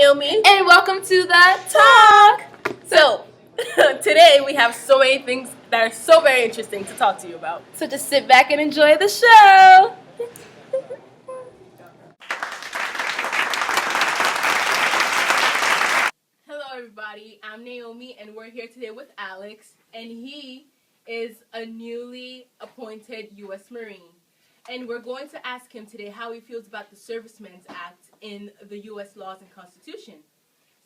Naomi. And welcome to the Talk. So, today we have so many things that are so very interesting to talk to you about. So just sit back and enjoy the show. Hello, everybody. I'm Naomi, and we're here today with Alex, and he is a newly appointed U.S. Marine. And we're going to ask him today how he feels about the Servicemen's Act in the U.S. laws and Constitution.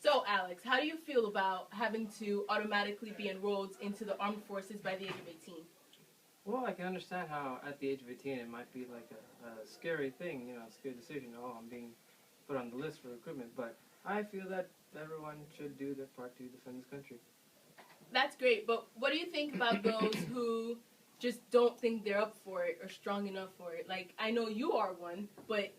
So, Alex, how do you feel about having to automatically be enrolled into the armed forces by the age of 18? Well, I can understand how at the age of 18 it might be like a scary thing, a scary decision. Oh, I'm being put on the list for recruitment. But I feel that everyone should do their part to defend this country. That's great, but what do you think about those who just don't think they're up for it or strong enough for it? Like, I know you are one, but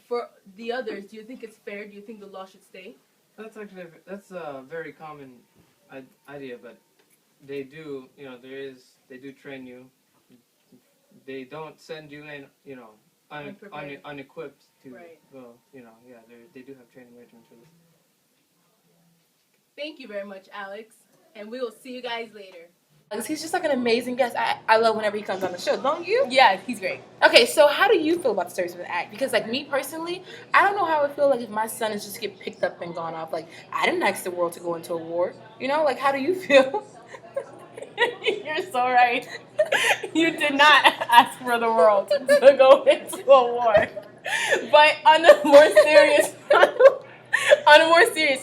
for the others, do you think it's fair? Do you think the law should stay? That's a very common idea, but they do, they do train you. They don't send you in, unequipped to Right. go, they do have training regimens for this. Thank you very much, Alex, and we will see you guys later. He's just like an amazing guest. I love whenever he comes on the show, don't you? Yeah, he's great. Okay, so how do you feel about the Servicemen's Act? Because like me personally, I don't know how I feel like if my son is just get picked up and gone off. Like I didn't ask the world to go into a war. Like how do you feel? You're so right. You did not ask for the world to go into a war. But on a more serious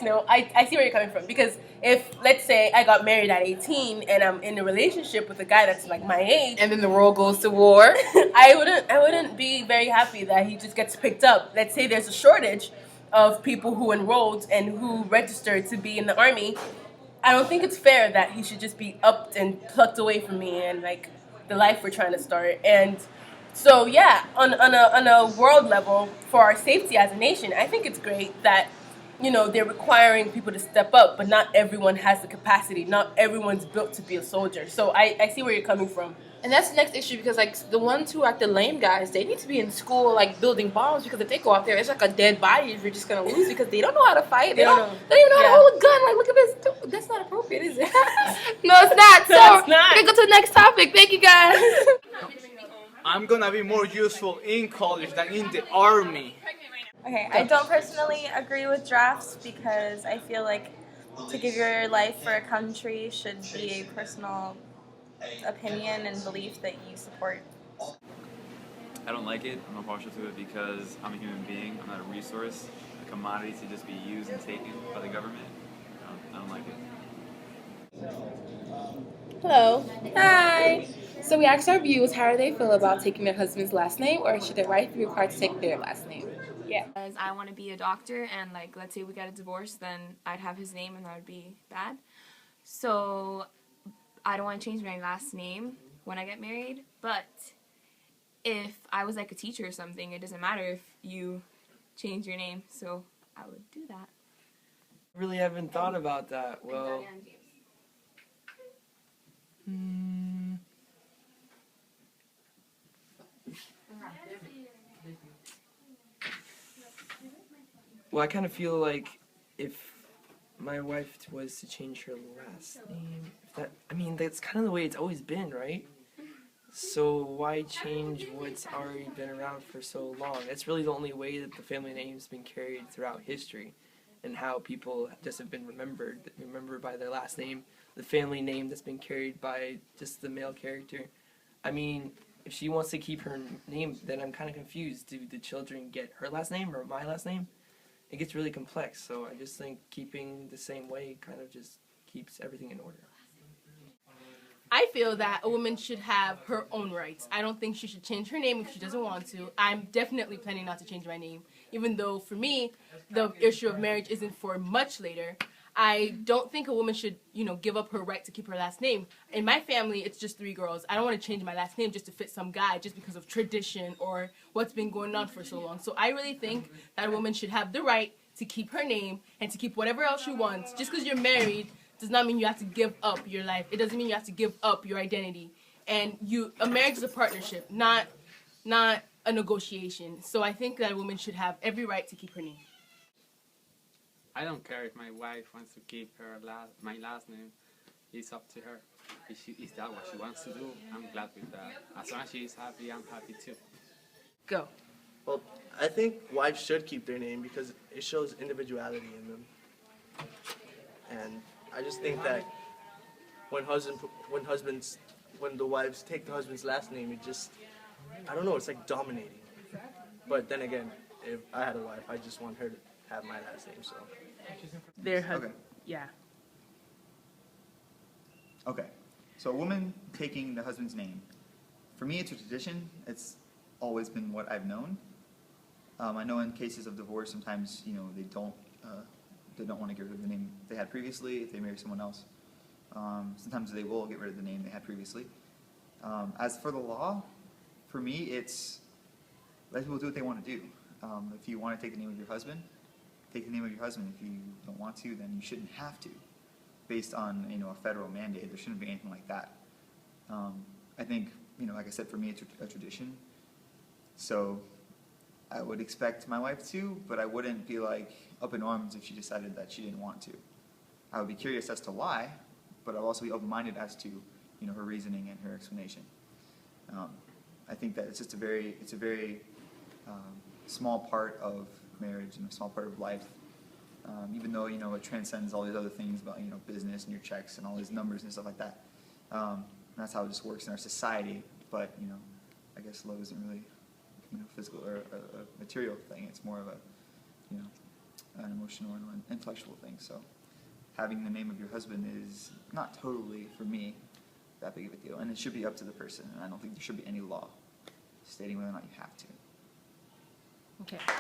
note, I see where you're coming from. Because if, let's say, I got married at 18 and I'm in a relationship with a guy that's like my age, And then the world goes to war. I wouldn't be very happy that he just gets picked up. Let's say there's a shortage of people who enrolled and who registered to be in the army. I don't think it's fair that he should just be upped and plucked away from me and like the life we're trying to start. And so yeah, on a world level, for our safety as a nation, I think it's great that they're requiring people to step up, but not everyone has the capacity. Not everyone's built to be a soldier. So I see where you're coming from. And that's the next issue because like the ones who are the lame guys, they need to be in school like building bombs because if they go out there, it's like a dead body if you're just gonna lose because they don't know how to fight. They don't even know how to hold a gun. Like look at this. That's not appropriate, is it? No, it's not. So No, it's not. we're gonna go to the next topic. Thank you guys. I'm gonna be more useful in college than in the army. Okay, I don't personally agree with drafts because I feel like to give your life for a country should be a personal opinion and belief that you support. I don't like it. I'm not partial to it because I'm a human being. I'm not a resource, a commodity to just be used and taken by the government. I don't like it. Hello. Hi. So we asked our viewers how do they feel about taking their husband's last name or should their wife be required to take their last name? Yeah. Because I want to be a doctor and like let's say we got a divorce, then I'd have his name and that would be bad. So I don't want to change my last name when I get married, but if I was like a teacher or something, it doesn't matter if you change your name, so I would do that. Really haven't thought about that. Well, I kind of feel like if my wife was to change her last name, that's kind of the way it's always been, right? So why change what's already been around for so long? That's really the only way that the family name's been carried throughout history and how people just have been remembered by their last name, the family name that's been carried by just the male character. I mean, if she wants to keep her name, then I'm kind of confused. Do the children get her last name or my last name? It gets really complex, so I just think keeping the same way kind of just keeps everything in order. I feel that a woman should have her own rights. I don't think she should change her name if she doesn't want to. I'm definitely planning not to change my name, even though for me, the issue of marriage isn't for much later. I don't think a woman should, give up her right to keep her last name. In my family, it's just 3 girls. I don't want to change my last name just to fit some guy just because of tradition or what's been going on for so long. So I really think that a woman should have the right to keep her name and to keep whatever else she wants. Just because you're married does not mean you have to give up your life. It doesn't mean you have to give up your identity. And a marriage is a partnership, not a negotiation. So I think that a woman should have every right to keep her name. I don't care if my wife wants to keep my last name. It's up to her. Is that what she wants to do? I'm glad with that. As long as she's happy, I'm happy too. Go. Well, I think wives should keep their name because it shows individuality in them. And I just think that when the wives take the husband's last name, it just, I don't know, it's like dominating. But then again, if I had a wife, I just want her to have my last name, so. Okay. Yeah. Okay. So a woman taking the husband's name. For me, it's a tradition. It's always been what I've known. I know in cases of divorce, sometimes they don't want to get rid of the name they had previously if they marry someone else. Sometimes they will get rid of the name they had previously. As for the law, for me, it's let people do what they want to do. If you want to take the name of your husband, take the name of your husband. If you don't want to, then you shouldn't have to. Based on a federal mandate, there shouldn't be anything like that. I think like I said, for me, it's a tradition. So I would expect my wife to, but I wouldn't be like up in arms if she decided that she didn't want to. I would be curious as to why, but I'll also be open-minded as to her reasoning and her explanation. I think that it's just a very small part of marriage and a small part of life. Even though it transcends all these other things about business and your checks and all these numbers and stuff like that. That's how it just works in our society. But I guess love isn't really physical or a material thing. It's more of a an emotional and an intellectual thing. So having the name of your husband is not totally, for me, that big of a deal. And it should be up to the person. And I don't think there should be any law stating whether or not you have to. Okay.